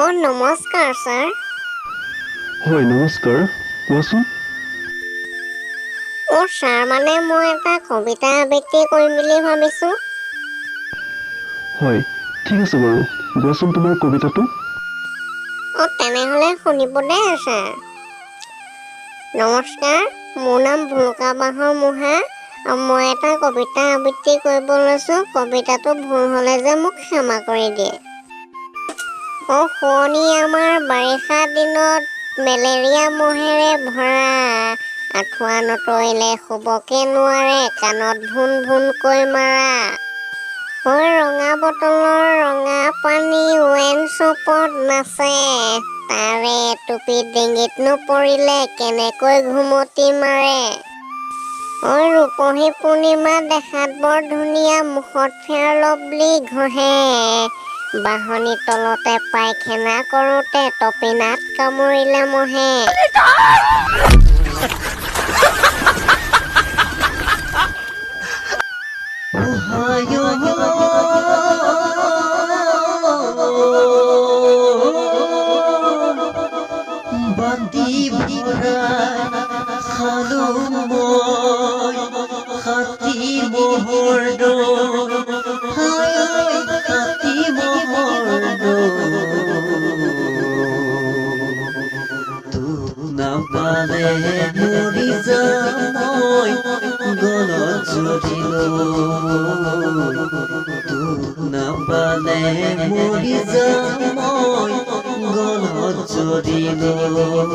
নমস্কাৰ ছাৰ। হয় নমস্কাৰ, কোৱাচোন। ছাৰ মই এটা কবিতা আবৃত্তি কৰিম বুলি ভাবিছোঁ। হয় ঠিক আছে বাৰু, কোৱাচোন তোমাৰ কবিতাটো। তেনেহ'লে শুনিব দেই ছাৰ। নমস্কাৰ, মোৰ নাম ভুলুকা বাঁহৰ মুহা। মই এটা কবিতা আবৃত্তি কৰিব লৈছোঁ। কবিতাটো ভুল হ'লে যে মোক ক্ষমা কৰি দিয়ে। শুৱনি আমাৰ বাৰিষা দিনত মেলেৰিয়া মহেৰে ভৰা। আঁঠুৱা নতৰিলে শুবকে নোৱাৰে, কাণত ভুন ভুনকৈ মাৰা। ৰঙা বটলৰ ৰঙা পানী ৱেন চুপত নাচে। তাৰে টুপি ডিঙিত নপৰিলে কেনেকৈ ঘুমটি মাৰে। ৰূপহী পূৰ্ণিমা দেখাত বৰ ধুনীয়া, মুখত ফেয়াৰ লভলী ঘঁহে। বাঢ়নি তলতে পায়খানা কৰোঁতে তপিনাত কামুৰিলে মহে। বান্তি ভৰাই খালো মই হাতী মহৰ দৈ, হাতী মহৰ দৈ। তোক নাপালে মৰি যাম মই গলত জড়ি লৈ। তোক নাপালে মৰি যাম মই গলত জড়ি লৈ।